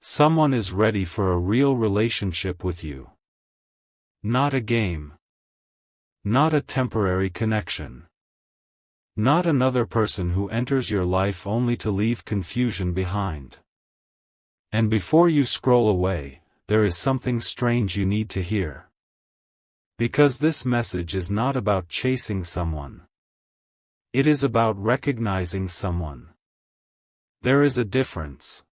Someone is ready for a real relationship with you. Not a game. Not a temporary connection. Not another person who enters your life only to leave confusion behind. And before you scroll away, there is something strange you need to hear. Because this message is not about chasing someone. It is about recognizing someone. There is a difference.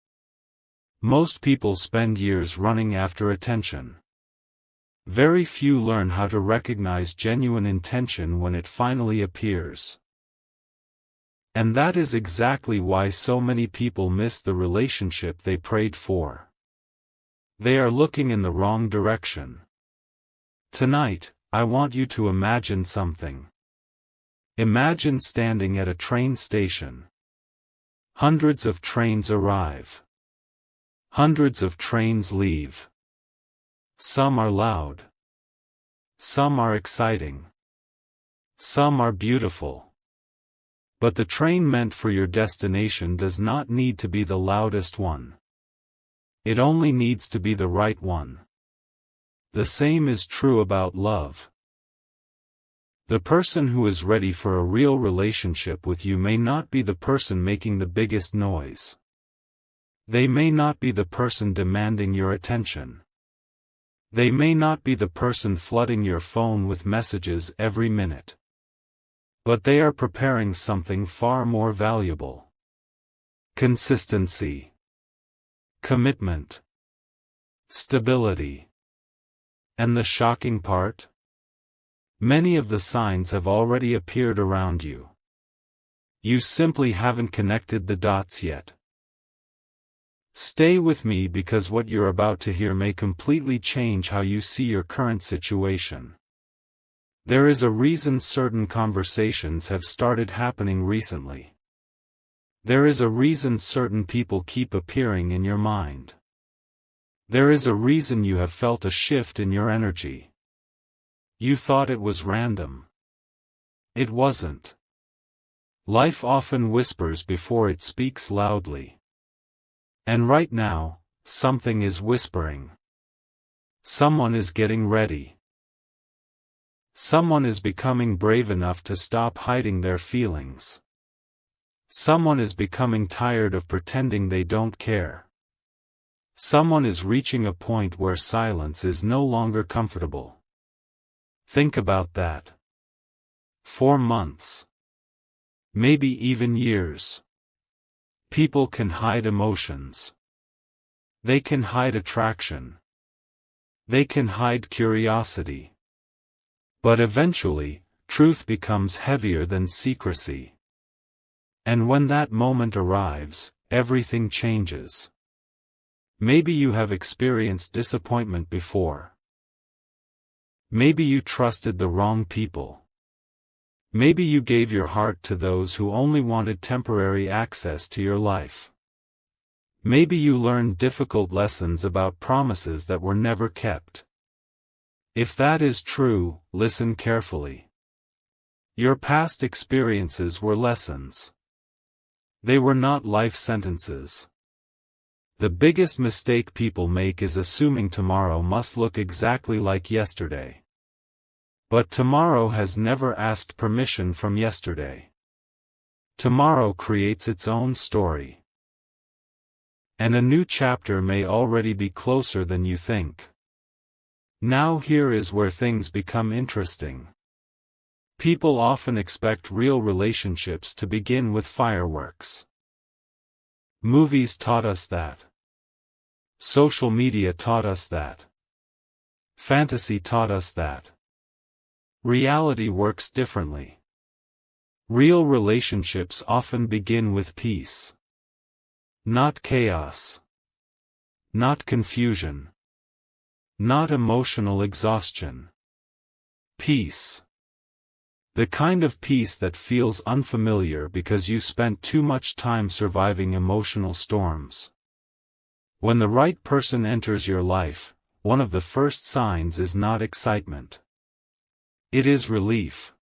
Most people spend years running after attention. Very few learn how to recognize genuine intention when it finally appears. And that is exactly why so many people miss the relationship they prayed for. They are looking in the wrong direction. Tonight, I want you to imagine something. Imagine standing at a train station. Hundreds of trains arrive. Hundreds of trains leave. Some are loud. Some are exciting. Some are beautiful. But the train meant for your destination does not need to be the loudest one. It only needs to be the right one. The same is true about love. The person who is ready for a real relationship with you may not be the person making the biggest noise. They may not be the person demanding your attention. They may not be the person flooding your phone with messages every minute. But they are preparing something far more valuable. Consistency. Commitment. Stability. And the shocking part? Many of the signs have already appeared around you. You simply haven't connected the dots yet. Stay with me because what you're about to hear may completely change how you see your current situation. There is a reason certain conversations have started happening recently. There is a reason certain people keep appearing in your mind. There is a reason you have felt a shift in your energy. You thought it was random. It wasn't. Life often whispers before it speaks loudly. And right now, something is whispering. Someone is getting ready. Someone is becoming brave enough to stop hiding their feelings. Someone is becoming tired of pretending they don't care. Someone is reaching a point where silence is no longer comfortable. Think about that. 4 months. Maybe even years. People can hide emotions. They can hide attraction. They can hide curiosity. But eventually, truth becomes heavier than secrecy. And when that moment arrives, everything changes. Maybe you have experienced disappointment before. Maybe you trusted the wrong people. Maybe you gave your heart to those who only wanted temporary access to your life. Maybe you learned difficult lessons about promises that were never kept. If that is true, listen carefully. Your past experiences were lessons. They were not life sentences. The biggest mistake people make is assuming tomorrow must look exactly like yesterday. But tomorrow has never asked permission from yesterday. Tomorrow creates its own story. And a new chapter may already be closer than you think. Now here is where things become interesting. People often expect real relationships to begin with fireworks. Movies taught us that. Social media taught us that. Fantasy taught us that. Reality works differently. Real relationships often begin with peace. Not chaos. Not confusion. Not emotional exhaustion. Peace. The kind of peace that feels unfamiliar because you spent too much time surviving emotional storms. When the right person enters your life, one of the first signs is not excitement. It is relief.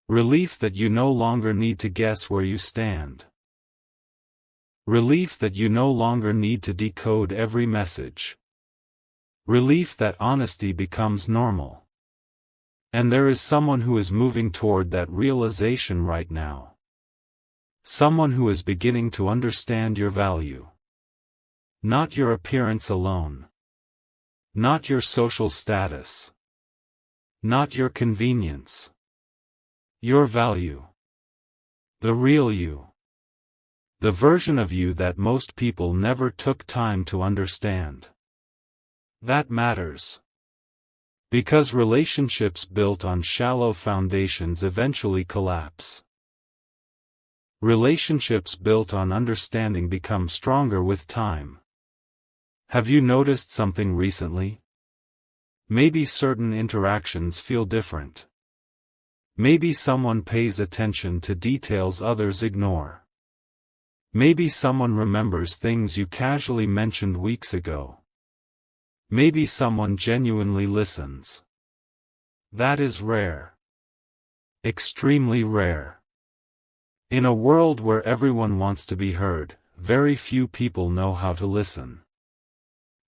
Relief that you no longer need to guess where you stand. Relief that you no longer need to decode every message. Relief that honesty becomes normal. And there is someone who is moving toward that realization right now. Someone who is beginning to understand your value. Not your appearance alone. Not your social status. Not your convenience. Your value. The real you. The version of you that most people never took time to understand. That matters. Because relationships built on shallow foundations eventually collapse. Relationships built on understanding become stronger with time. Have you noticed something recently? Maybe certain interactions feel different. Maybe someone pays attention to details others ignore. Maybe someone remembers things you casually mentioned weeks ago. Maybe someone genuinely listens. That is rare. Extremely rare. In a world where everyone wants to be heard, very few people know how to listen.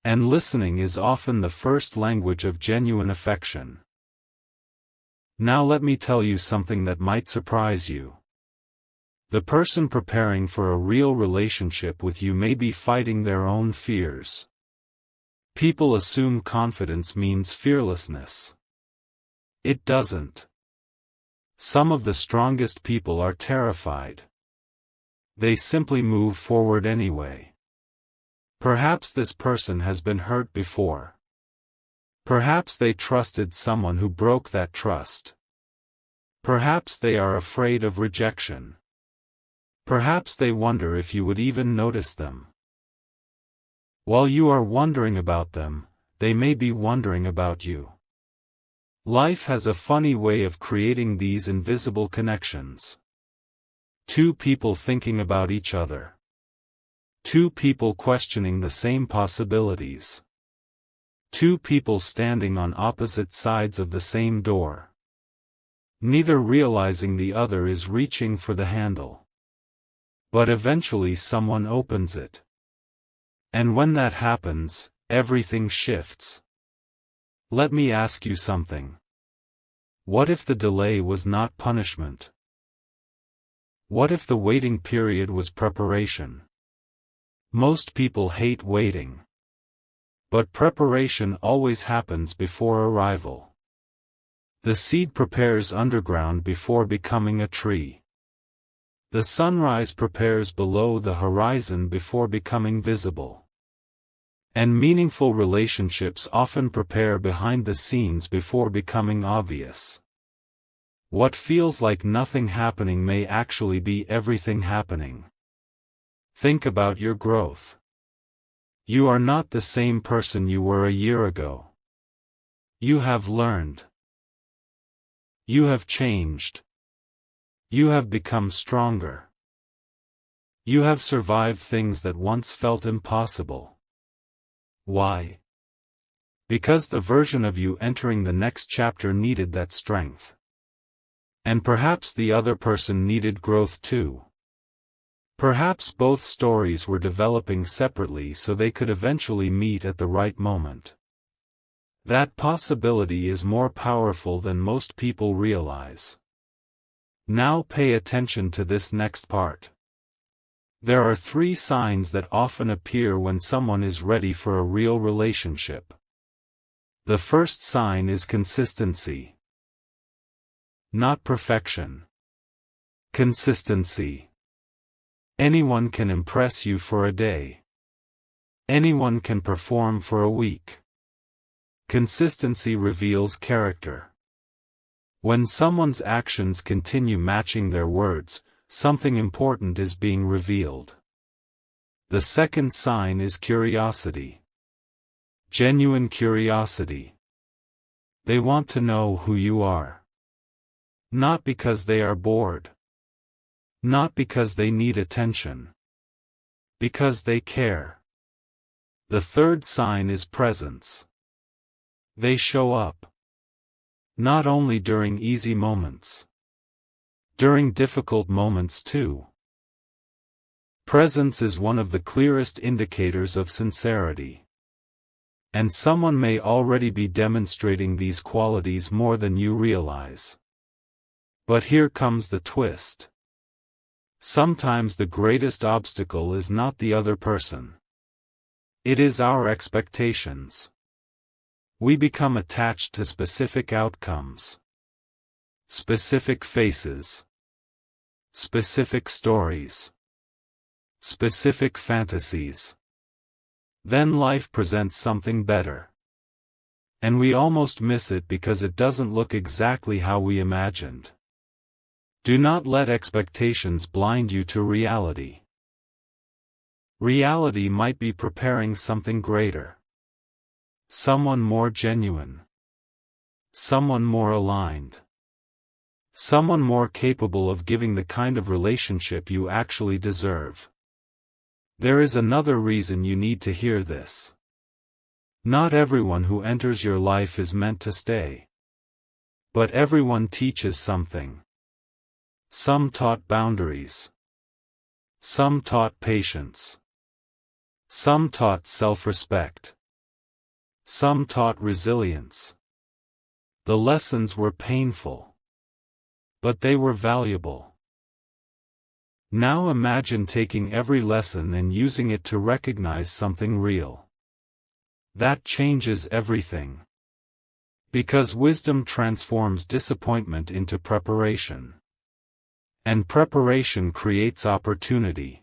And listening is often the first language of genuine affection. Now let me tell you something that might surprise you. The person preparing for a real relationship with you may be fighting their own fears. People assume confidence means fearlessness. It doesn't. Some of the strongest people are terrified. They simply move forward anyway. Perhaps this person has been hurt before. Perhaps they trusted someone who broke that trust. Perhaps they are afraid of rejection. Perhaps they wonder if you would even notice them. While you are wondering about them, they may be wondering about you. Life has a funny way of creating these invisible connections. Two people thinking about each other. Two people questioning the same possibilities. Two people standing on opposite sides of the same door. Neither realizing the other is reaching for the handle. But eventually someone opens it. And when that happens, everything shifts. Let me ask you something. What if the delay was not punishment? What if the waiting period was preparation? Most people hate waiting. But preparation always happens before arrival. The seed prepares underground before becoming a tree. The sunrise prepares below the horizon before becoming visible. And meaningful relationships often prepare behind the scenes before becoming obvious. What feels like nothing happening may actually be everything happening. Think about your growth. You are not the same person you were a year ago. You have learned. You have changed. You have become stronger. You have survived things that once felt impossible. Why? Because the version of you entering the next chapter needed that strength. And perhaps the other person needed growth too. Perhaps both stories were developing separately so they could eventually meet at the right moment. That possibility is more powerful than most people realize. Now pay attention to this next part. There are 3 signs that often appear when someone is ready for a real relationship. The first sign is consistency. Not perfection. Consistency. Anyone can impress you for a day. Anyone can perform for a week. Consistency reveals character. When someone's actions continue matching their words, something important is being revealed. The second sign is curiosity. Genuine curiosity. They want to know who you are. Not because they are bored. Not because they need attention. Because they care. The third sign is presence. They show up. Not only during easy moments. During difficult moments too. Presence is one of the clearest indicators of sincerity. And someone may already be demonstrating these qualities more than you realize. But here comes the twist. Sometimes the greatest obstacle is not the other person. It is our expectations. We become attached to specific outcomes, specific faces, specific stories, specific fantasies. Then life presents something better. And we almost miss it because it doesn't look exactly how we imagined. Do not let expectations blind you to reality. Reality might be preparing something greater. Someone more genuine. Someone more aligned. Someone more capable of giving the kind of relationship you actually deserve. There is another reason you need to hear this. Not everyone who enters your life is meant to stay. But everyone teaches something. Some taught boundaries. Some taught patience. Some taught self-respect. Some taught resilience. The lessons were painful. But they were valuable. Now imagine taking every lesson and using it to recognize something real. That changes everything. Because wisdom transforms disappointment into preparation. And preparation creates opportunity.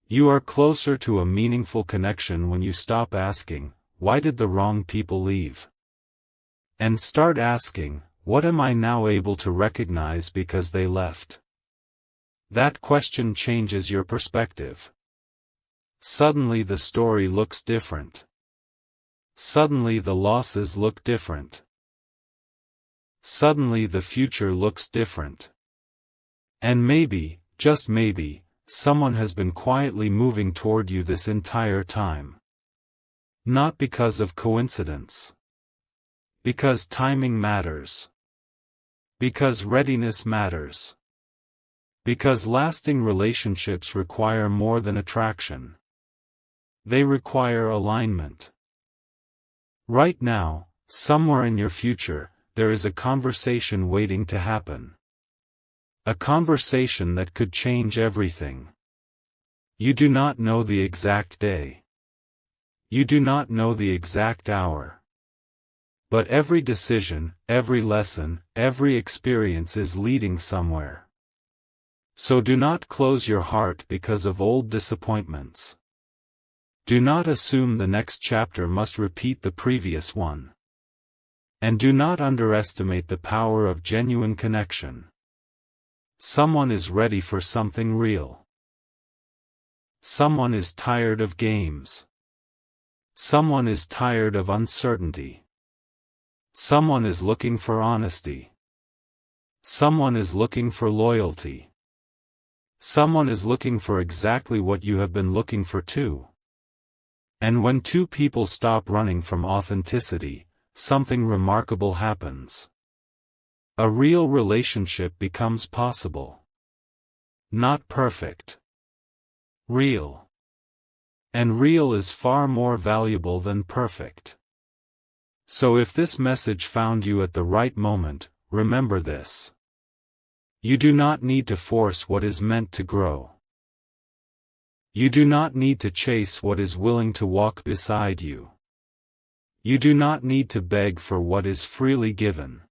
You are closer to a meaningful connection when you stop asking, "Why did the wrong people leave?" And start asking, "What am I now able to recognize because they left?" That question changes your perspective. Suddenly the story looks different. Suddenly the losses look different. Suddenly the future looks different. And maybe, just maybe, someone has been quietly moving toward you this entire time. Not because of coincidence. Because timing matters. Because readiness matters. Because lasting relationships require more than attraction. They require alignment. Right now, somewhere in your future, there is a conversation waiting to happen. A conversation that could change everything. You do not know the exact day. You do not know the exact hour. But every decision, every lesson, every experience is leading somewhere. So do not close your heart because of old disappointments. Do not assume the next chapter must repeat the previous one. And do not underestimate the power of genuine connection. Someone is ready for something real. Someone is tired of games. Someone is tired of uncertainty. Someone is looking for honesty. Someone is looking for loyalty. Someone is looking for exactly what you have been looking for too. And when two people stop running from authenticity, something remarkable happens. A real relationship becomes possible. Not perfect. Real. And real is far more valuable than perfect. So if this message found you at the right moment, remember this. You do not need to force what is meant to grow. You do not need to chase what is willing to walk beside you. You do not need to beg for what is freely given.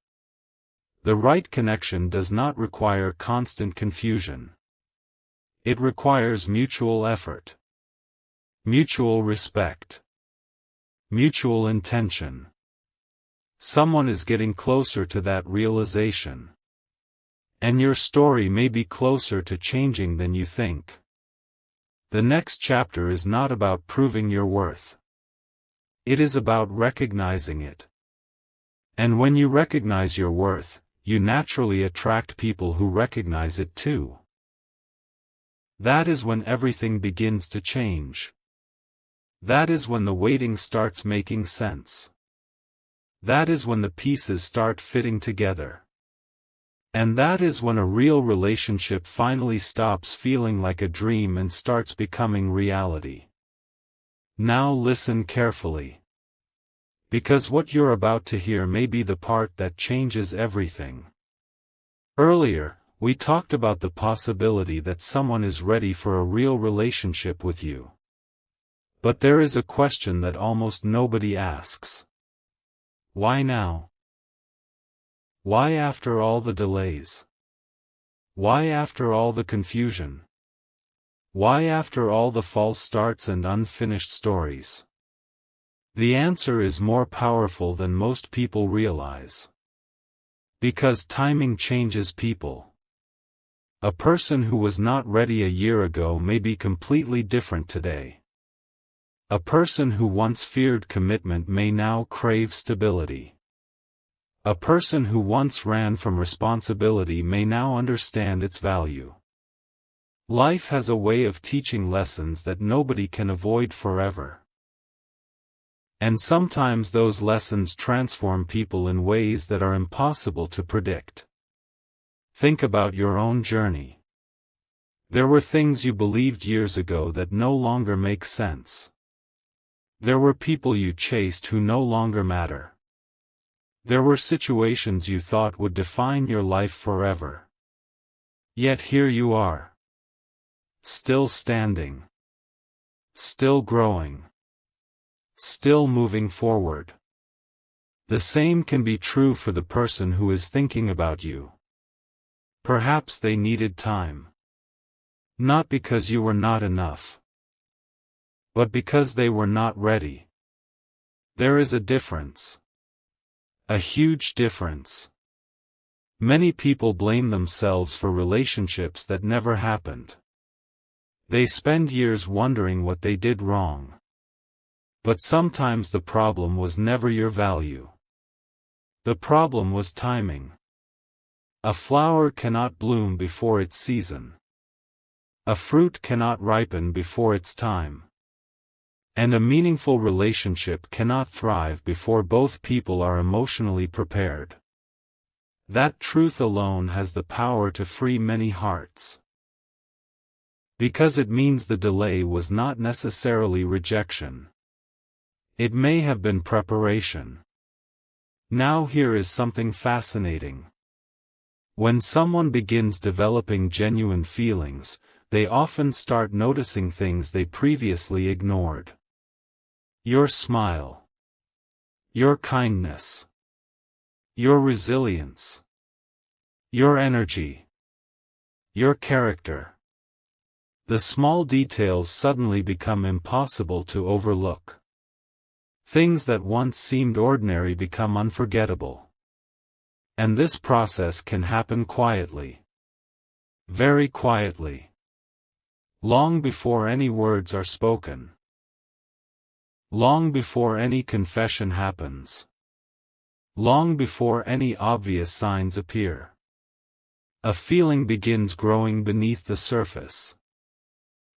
The right connection does not require constant confusion. It requires mutual effort. Mutual respect. Mutual intention. Someone is getting closer to that realization. And your story may be closer to changing than you think. The next chapter is not about proving your worth. It is about recognizing it. And when you recognize your worth, you naturally attract people who recognize it too. That is when everything begins to change. That is when the waiting starts making sense. That is when the pieces start fitting together. And that is when a real relationship finally stops feeling like a dream and starts becoming reality. Now listen carefully. Because what you're about to hear may be the part that changes everything. Earlier, we talked about the possibility that someone is ready for a real relationship with you. But there is a question that almost nobody asks. Why now? Why after all the delays? Why after all the confusion? Why after all the false starts and unfinished stories? The answer is more powerful than most people realize. Because timing changes people. A person who was not ready a year ago may be completely different today. A person who once feared commitment may now crave stability. A person who once ran from responsibility may now understand its value. Life has a way of teaching lessons that nobody can avoid forever. And sometimes those lessons transform people in ways that are impossible to predict. Think about your own journey. There were things you believed years ago that no longer make sense. There were people you chased who no longer matter. There were situations you thought would define your life forever. Yet here you are. Still standing. Still growing. Still moving forward. The same can be true for the person who is thinking about you. Perhaps they needed time. Not because you were not enough. But because they were not ready. There is a difference. A huge difference. Many people blame themselves for relationships that never happened. They spend years wondering what they did wrong. But sometimes the problem was never your value. The problem was timing. A flower cannot bloom before its season. A fruit cannot ripen before its time. And a meaningful relationship cannot thrive before both people are emotionally prepared. That truth alone has the power to free many hearts. Because it means the delay was not necessarily rejection. It may have been preparation. Now here is something fascinating. When someone begins developing genuine feelings, they often start noticing things they previously ignored. Your smile. Your kindness. Your resilience. Your energy. Your character. The small details suddenly become impossible to overlook. Things that once seemed ordinary become unforgettable. And this process can happen quietly. Very quietly. Long before any words are spoken. Long before any confession happens. Long before any obvious signs appear. A feeling begins growing beneath the surface.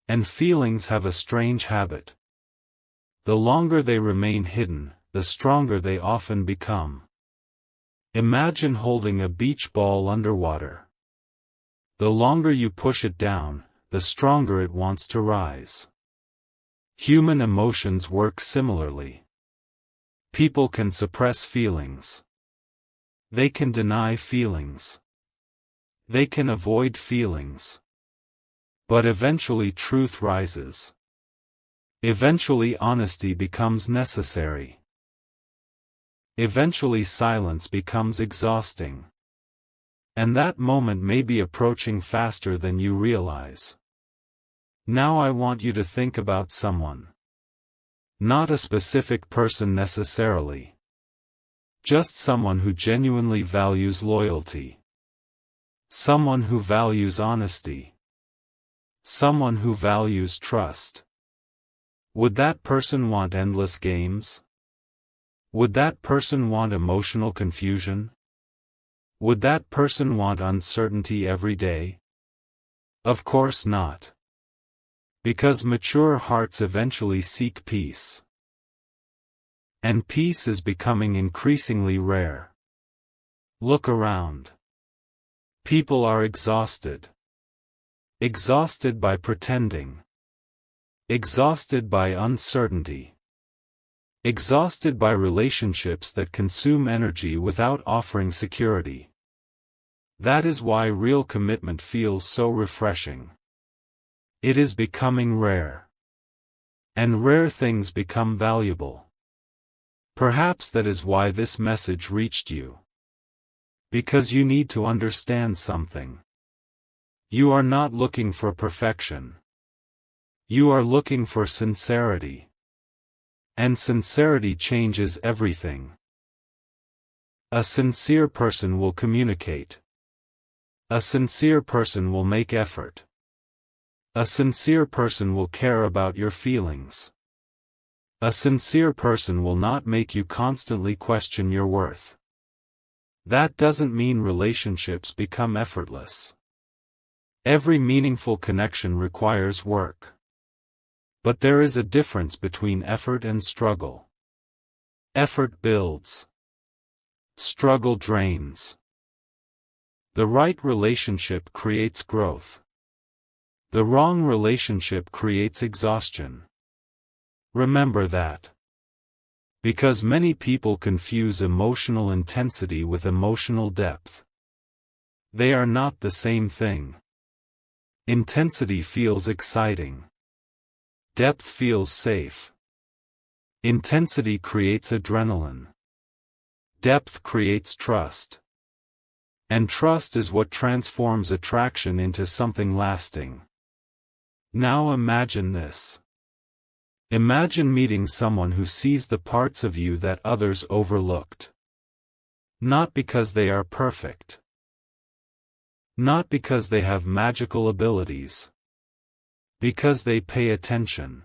And feelings have a strange habit. The longer they remain hidden, the stronger they often become. Imagine holding a beach ball underwater. The longer you push it down, the stronger it wants to rise. Human emotions work similarly. People can suppress feelings. They can deny feelings. They can avoid feelings. But eventually truth rises. Eventually honesty becomes necessary. Eventually silence becomes exhausting. And that moment may be approaching faster than you realize. Now I want you to think about someone. Not a specific person necessarily. Just someone who genuinely values loyalty. Someone who values honesty. Someone who values trust. Would that person want endless games? Would that person want emotional confusion? Would that person want uncertainty every day? Of course not. Because mature hearts eventually seek peace. And peace is becoming increasingly rare. Look around. People are exhausted. Exhausted by pretending. Exhausted by uncertainty. Exhausted by relationships that consume energy without offering security. That is why real commitment feels so refreshing. It is becoming rare. And rare things become valuable. Perhaps that is why this message reached you. Because you need to understand something. You are not looking for perfection. You are looking for sincerity. And sincerity changes everything. A sincere person will communicate. A sincere person will make effort. A sincere person will care about your feelings. A sincere person will not make you constantly question your worth. That doesn't mean relationships become effortless. Every meaningful connection requires work. But there is a difference between effort and struggle. Effort builds. Struggle drains. The right relationship creates growth. The wrong relationship creates exhaustion. Remember that. Because many people confuse emotional intensity with emotional depth. They are not the same thing. Intensity feels exciting. Depth feels safe. Intensity creates adrenaline. Depth creates trust. And trust is what transforms attraction into something lasting. Now imagine this. Imagine meeting someone who sees the parts of you that others overlooked. Not because they are perfect. Not because they have magical abilities. Because they pay attention.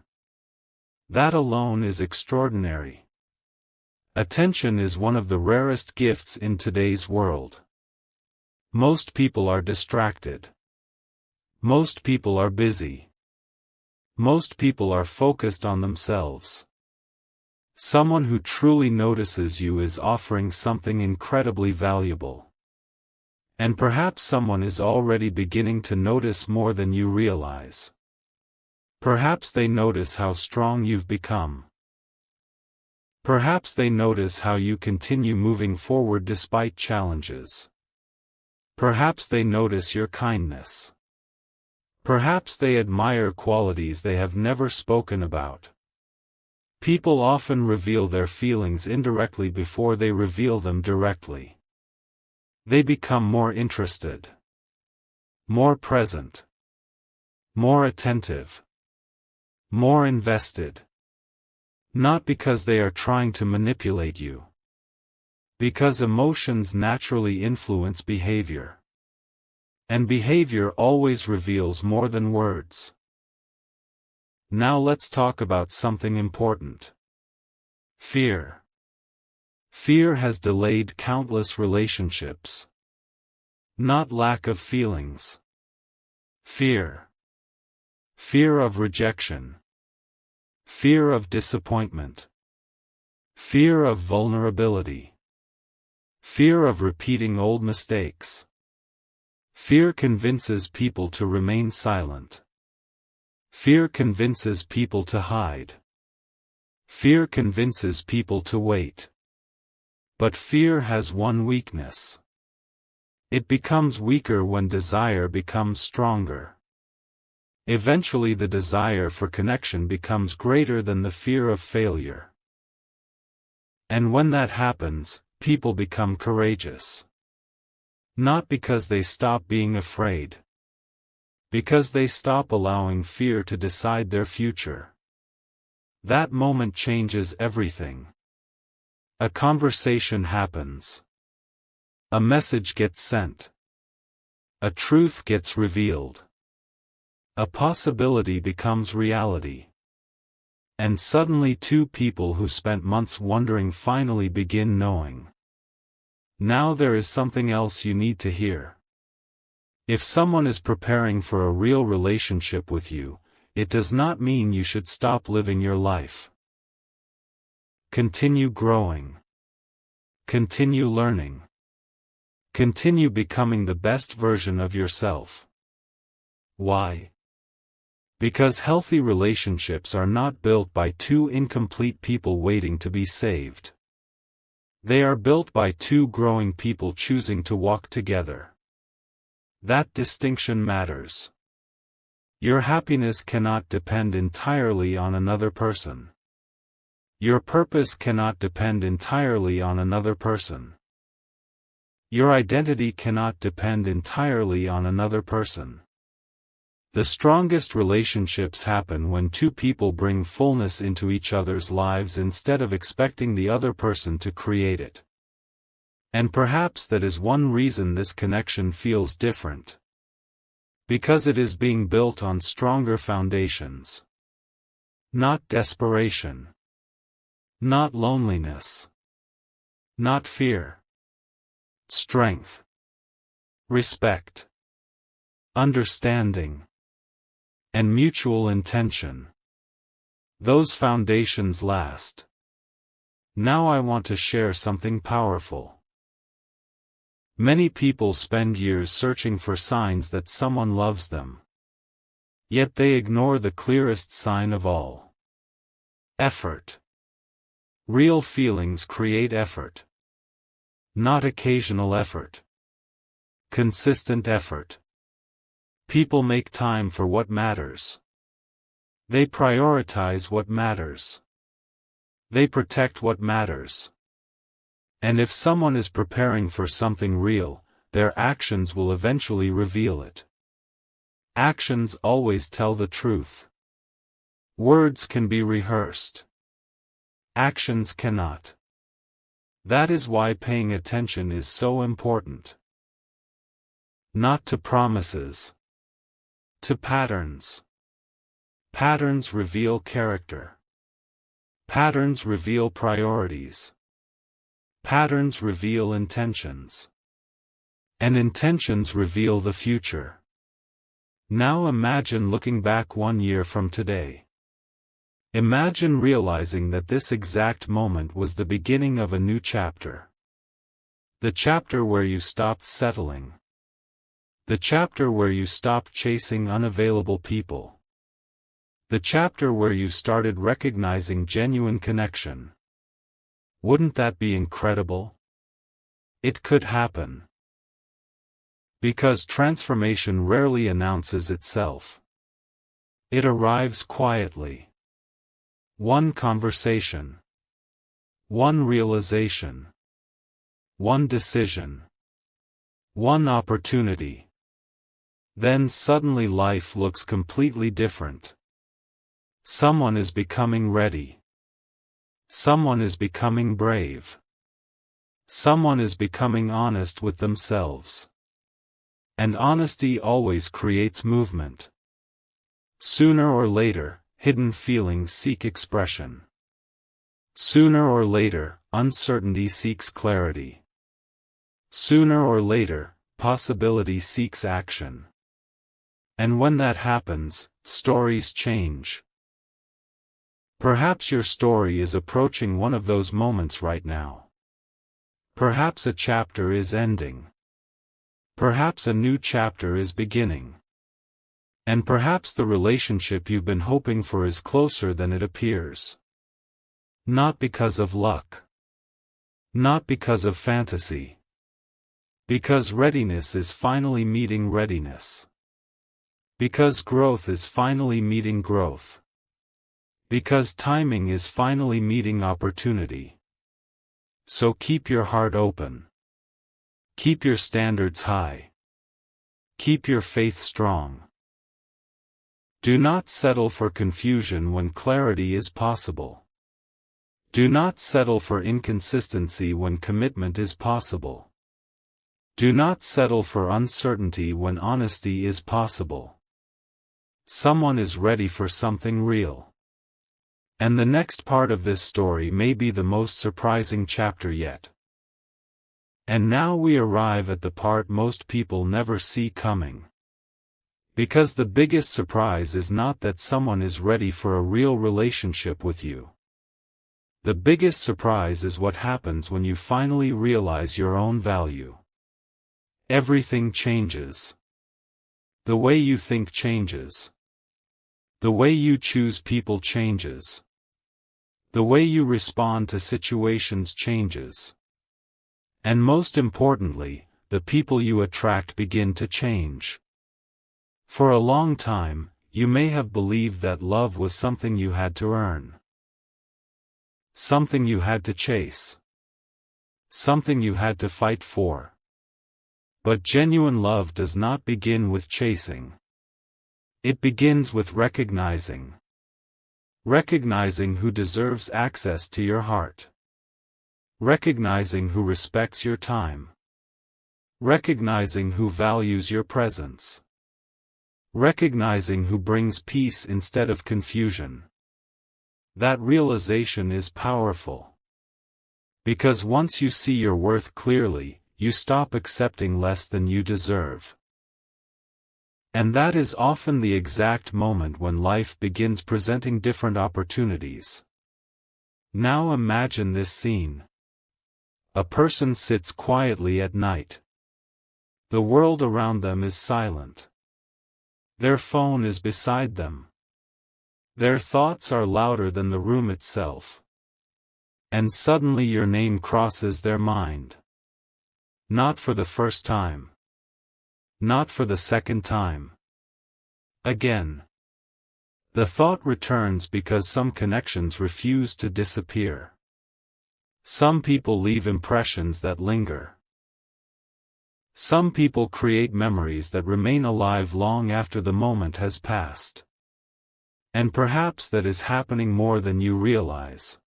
That alone is extraordinary. Attention is one of the rarest gifts in today's world. Most people are distracted. Most people are busy. Most people are focused on themselves. Someone who truly notices you is offering something incredibly valuable. And perhaps someone is already beginning to notice more than you realize. Perhaps they notice how strong you've become. Perhaps they notice how you continue moving forward despite challenges. Perhaps they notice your kindness. Perhaps they admire qualities they have never spoken about. People often reveal their feelings indirectly before they reveal them directly. They become more interested. More present. More attentive. More invested. Not because they are trying to manipulate you. Because emotions naturally influence behavior. And behavior always reveals more than words. Now let's talk about something important. Fear. Fear has delayed countless relationships. Not lack of feelings. Fear. Fear of rejection. Fear of disappointment. Fear of vulnerability. Fear of repeating old mistakes. Fear convinces people to remain silent. Fear convinces people to hide. Fear convinces people to wait. But fear has one weakness. It becomes weaker when desire becomes stronger. Eventually the desire for connection becomes greater than the fear of failure. And when that happens, people become courageous. Not because they stop being afraid. Because they stop allowing fear to decide their future. That moment changes everything. A conversation happens. A message gets sent. A truth gets revealed. A possibility becomes reality. And suddenly two people who spent months wondering finally begin knowing. Now there is something else you need to hear. If someone is preparing for a real relationship with you, it does not mean you should stop living your life. Continue growing. Continue learning. Continue becoming the best version of yourself. Why? Because healthy relationships are not built by two incomplete people waiting to be saved. They are built by two growing people choosing to walk together. That distinction matters. Your happiness cannot depend entirely on another person. Your purpose cannot depend entirely on another person. Your identity cannot depend entirely on another person. The strongest relationships happen when two people bring fullness into each other's lives instead of expecting the other person to create it. And perhaps that is one reason this connection feels different. Because it is being built on stronger foundations. Not desperation. Not loneliness. Not fear. Strength. Respect. Understanding. And mutual intention. Those foundations last. Now I want to share something powerful. Many people spend years searching for signs that someone loves them. Yet they ignore the clearest sign of all. Effort. Real feelings create effort. Not occasional effort. Consistent effort. People make time for what matters. They prioritize what matters. They protect what matters. And if someone is preparing for something real, their actions will eventually reveal it. Actions always tell the truth. Words can be rehearsed. Actions cannot. That is why paying attention is so important. Not to promises. To patterns. Patterns reveal character. Patterns reveal priorities. Patterns reveal intentions. And intentions reveal the future. Now imagine looking back 1 year from today. Imagine realizing that this exact moment was the beginning of a new chapter. The chapter where you stopped settling. The chapter where you stopped chasing unavailable people. The chapter where you started recognizing genuine connection. Wouldn't that be incredible? It could happen. Because transformation rarely announces itself. It arrives quietly. One conversation. One realization. One decision. One opportunity. Then suddenly life looks completely different. Someone is becoming ready. Someone is becoming brave. Someone is becoming honest with themselves. And honesty always creates movement. Sooner or later, hidden feelings seek expression. Sooner or later, uncertainty seeks clarity. Sooner or later, possibility seeks action. And when that happens, stories change. Perhaps your story is approaching one of those moments right now. Perhaps a chapter is ending. Perhaps a new chapter is beginning. And perhaps the relationship you've been hoping for is closer than it appears. Not because of luck. Not because of fantasy. Because readiness is finally meeting readiness. Because growth is finally meeting growth. Because timing is finally meeting opportunity. So keep your heart open. Keep your standards high. Keep your faith strong. Do not settle for confusion when clarity is possible. Do not settle for inconsistency when commitment is possible. Do not settle for uncertainty when honesty is possible. Someone is ready for something real. And the next part of this story may be the most surprising chapter yet. And now we arrive at the part most people never see coming. Because the biggest surprise is not that someone is ready for a real relationship with you. The biggest surprise is what happens when you finally realize your own value. Everything changes. The way you think changes. The way you choose people changes. The way you respond to situations changes. And most importantly, the people you attract begin to change. For a long time, you may have believed that love was something you had to earn. Something you had to chase. Something you had to fight for. But genuine love does not begin with chasing. It begins with recognizing. Recognizing who deserves access to your heart. Recognizing who respects your time. Recognizing who values your presence. Recognizing who brings peace instead of confusion. That realization is powerful. Because once you see your worth clearly, you stop accepting less than you deserve. And that is often the exact moment when life begins presenting different opportunities. Now imagine this scene. A person sits quietly at night. The world around them is silent. Their phone is beside them. Their thoughts are louder than the room itself. And suddenly your name crosses their mind. Not for the first time. Not for the second time. Again. The thought returns because some connections refuse to disappear. Some people leave impressions that linger. Some people create memories that remain alive long after the moment has passed. And perhaps that is happening more than you realize.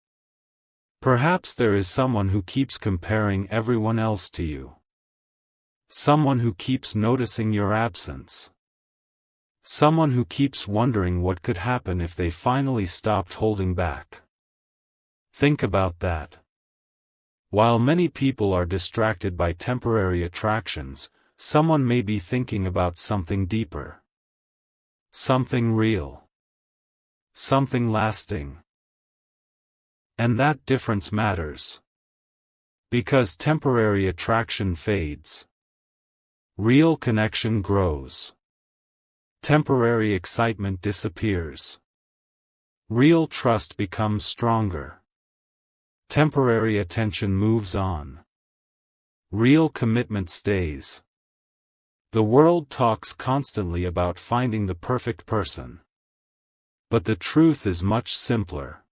Perhaps there is someone who keeps comparing everyone else to you. Someone who keeps noticing your absence. Someone who keeps wondering what could happen if they finally stopped holding back. Think about that. While many people are distracted by temporary attractions, someone may be thinking about something deeper. Something real. Something lasting. And that difference matters. Because temporary attraction fades. Real connection grows. Temporary excitement disappears. Real trust becomes stronger. Temporary attention moves on. Real commitment stays. The world talks constantly about finding the perfect person. But the truth is much simpler.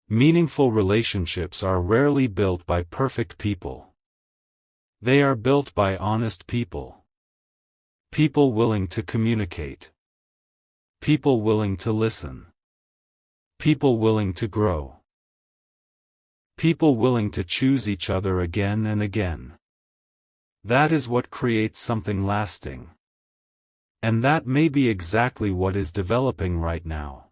Meaningful relationships are rarely built by perfect people. They are built by honest people. People willing to communicate. People willing to listen. People willing to grow. People willing to choose each other again and again. That is what creates something lasting. And that may be exactly what is developing right now.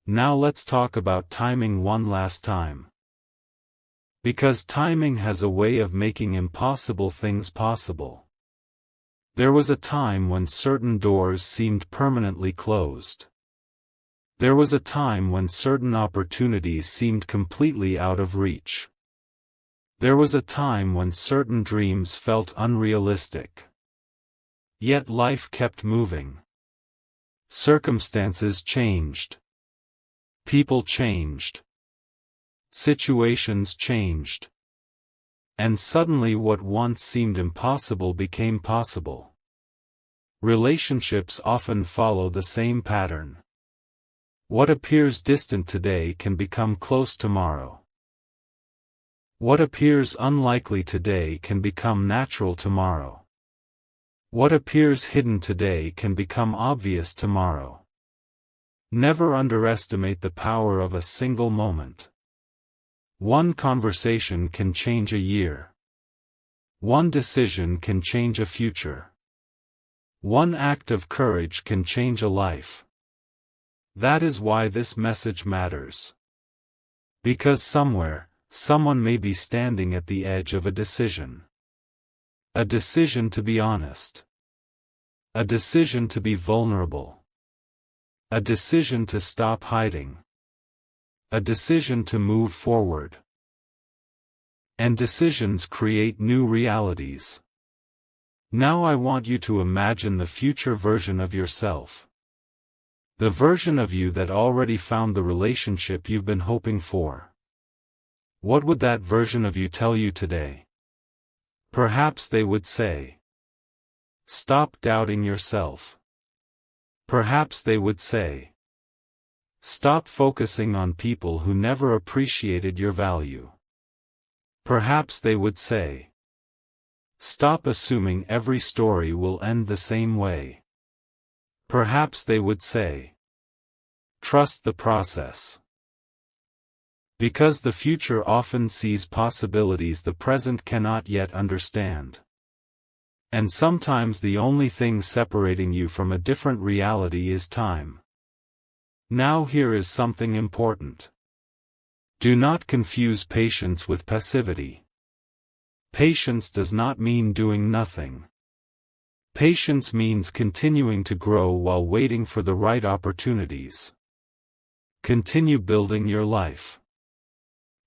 Now let's talk about timing one last time. Because timing has a way of making impossible things possible. There was a time when certain doors seemed permanently closed. There was a time when certain opportunities seemed completely out of reach. There was a time when certain dreams felt unrealistic. Yet life kept moving. Circumstances changed. People changed. Situations changed. And suddenly what once seemed impossible became possible. Relationships often follow the same pattern. What appears distant today can become close tomorrow. What appears unlikely today can become natural tomorrow. What appears hidden today can become obvious tomorrow. Never underestimate the power of a single moment. One conversation can change a year. One decision can change a future. One act of courage can change a life. That is why this message matters. Because somewhere, someone may be standing at the edge of a decision. A decision to be honest. A decision to be vulnerable. A decision to stop hiding. A decision to move forward. And decisions create new realities. Now I want you to imagine the future version of yourself. The version of you that already found the relationship you've been hoping for. What would that version of you tell you today? Perhaps they would say, "Stop doubting yourself." Perhaps they would say, "Stop focusing on people who never appreciated your value." Perhaps they would say, "Stop assuming every story will end the same way." Perhaps they would say, "Trust the process." Because the future often sees possibilities the present cannot yet understand. And sometimes the only thing separating you from a different reality is time. Now here is something important. Do not confuse patience with passivity. Patience does not mean doing nothing. Patience means continuing to grow while waiting for the right opportunities. Continue building your life.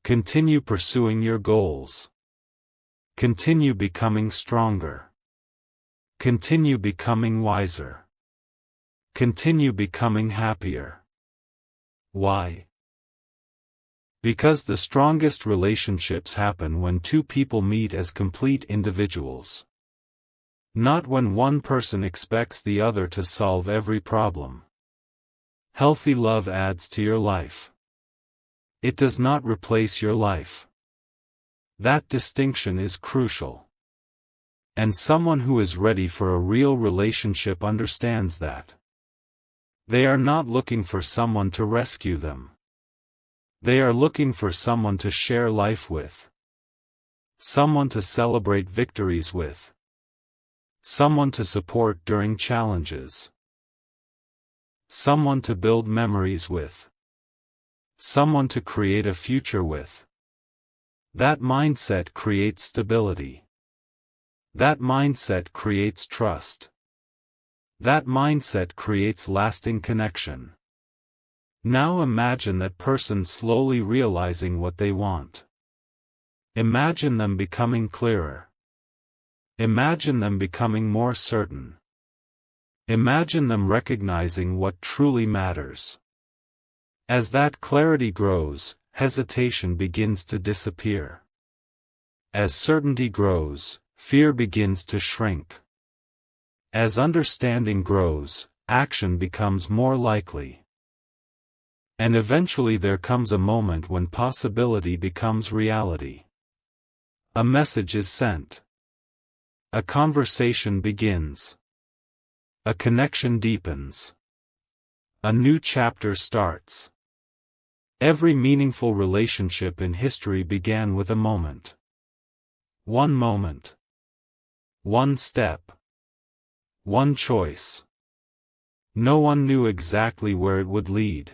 Continue pursuing your goals. Continue becoming stronger. Continue becoming wiser. Continue becoming happier. Why? Because the strongest relationships happen when two people meet as complete individuals. Not when one person expects the other to solve every problem. Healthy love adds to your life. It does not replace your life. That distinction is crucial. And someone who is ready for a real relationship understands that. They are not looking for someone to rescue them. They are looking for someone to share life with. Someone to celebrate victories with. Someone to support during challenges. Someone to build memories with. Someone to create a future with. That mindset creates stability. That mindset creates trust. That mindset creates lasting connection. Now imagine that person slowly realizing what they want. Imagine them becoming clearer. Imagine them becoming more certain. Imagine them recognizing what truly matters. As that clarity grows, hesitation begins to disappear. As certainty grows, fear begins to shrink. As understanding grows, action becomes more likely. And eventually there comes a moment when possibility becomes reality. A message is sent. A conversation begins. A connection deepens. A new chapter starts. Every meaningful relationship in history began with a moment. One moment. One step. One choice. No one knew exactly where it would lead.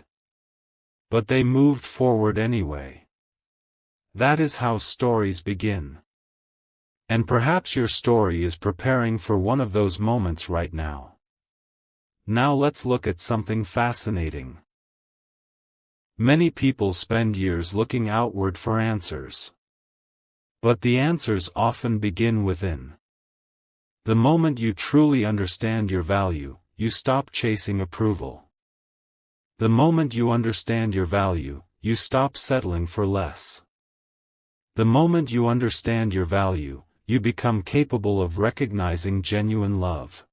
But they moved forward anyway. That is how stories begin. And perhaps your story is preparing for one of those moments right now. Now let's look at something fascinating. Many people spend years looking outward for answers. But the answers often begin within. The moment you truly understand your value, you stop chasing approval. The moment you understand your value, you stop settling for less. The moment you understand your value, you become capable of recognizing genuine love.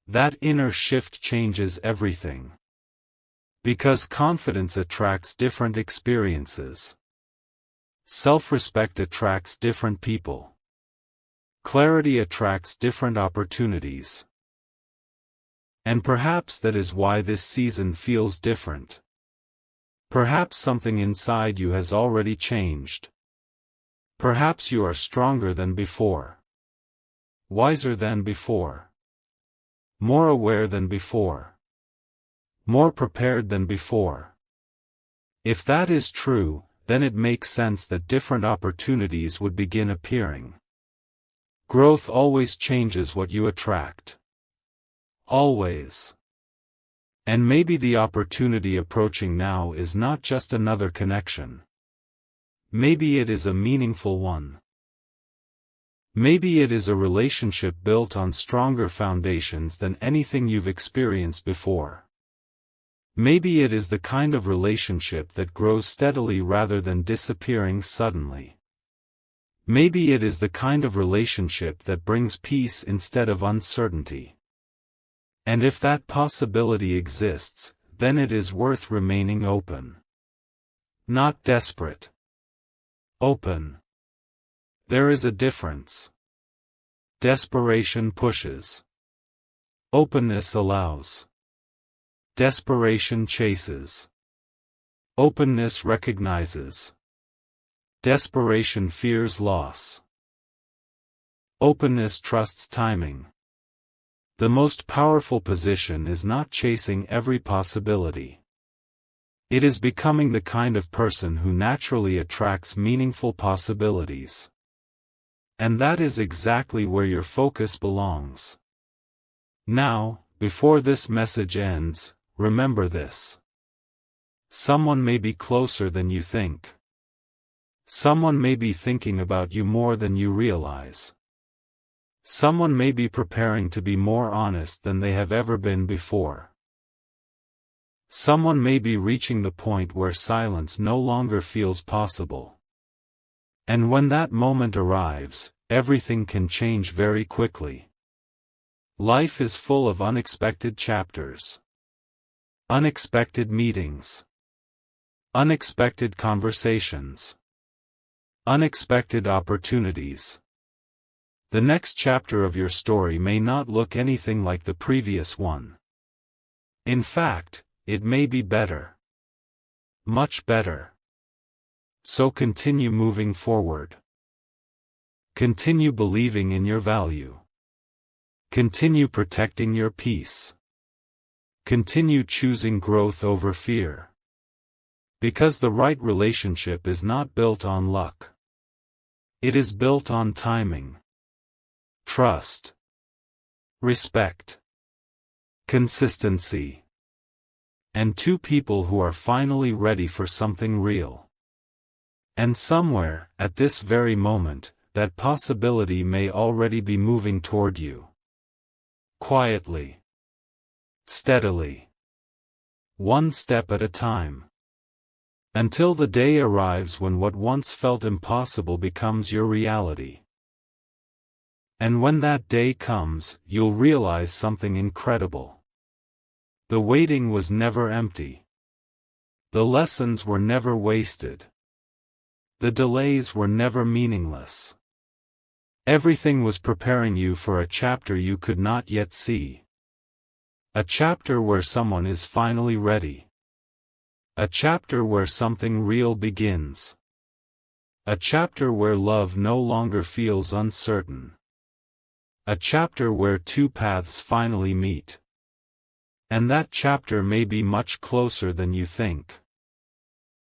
That inner shift changes everything. Because confidence attracts different experiences. Self-respect attracts different people. Clarity attracts different opportunities. And perhaps that is why this season feels different. Perhaps something inside you has already changed. Perhaps you are stronger than before. Wiser than before. More aware than before. More prepared than before. If that is true, then it makes sense that different opportunities would begin appearing. Growth always changes what you attract. Always. And maybe the opportunity approaching now is not just another connection. Maybe it is a meaningful one. Maybe it is a relationship built on stronger foundations than anything you've experienced before. Maybe it is the kind of relationship that grows steadily rather than disappearing suddenly. Maybe it is the kind of relationship that brings peace instead of uncertainty. And if that possibility exists, then it is worth remaining open. Not desperate. Open. There is a difference. Desperation pushes. Openness allows. Desperation chases. Openness recognizes. Desperation fears loss. Openness trusts timing. The most powerful position is not chasing every possibility. It is becoming the kind of person who naturally attracts meaningful possibilities. And that is exactly where your focus belongs. Now, before this message ends, remember this. Someone may be closer than you think. Someone may be thinking about you more than you realize. Someone may be preparing to be more honest than they have ever been before. Someone may be reaching the point where silence no longer feels possible. And when that moment arrives, everything can change very quickly. Life is full of unexpected chapters. Unexpected meetings. Unexpected conversations. Unexpected opportunities. The next chapter of your story may not look anything like the previous one. In fact, it may be better. Much better. So continue moving forward. Continue believing in your value. Continue protecting your peace. Continue choosing growth over fear. Because the right relationship is not built on luck. It is built on timing. Trust. Respect. Consistency. And two people who are finally ready for something real. And somewhere, at this very moment, that possibility may already be moving toward you. Quietly. Steadily. One step at a time. Until the day arrives when what once felt impossible becomes your reality. And when that day comes, you'll realize something incredible. The waiting was never empty. The lessons were never wasted. The delays were never meaningless. Everything was preparing you for a chapter you could not yet see. A chapter where someone is finally ready. A chapter where something real begins. A chapter where love no longer feels uncertain. A chapter where two paths finally meet. And that chapter may be much closer than you think.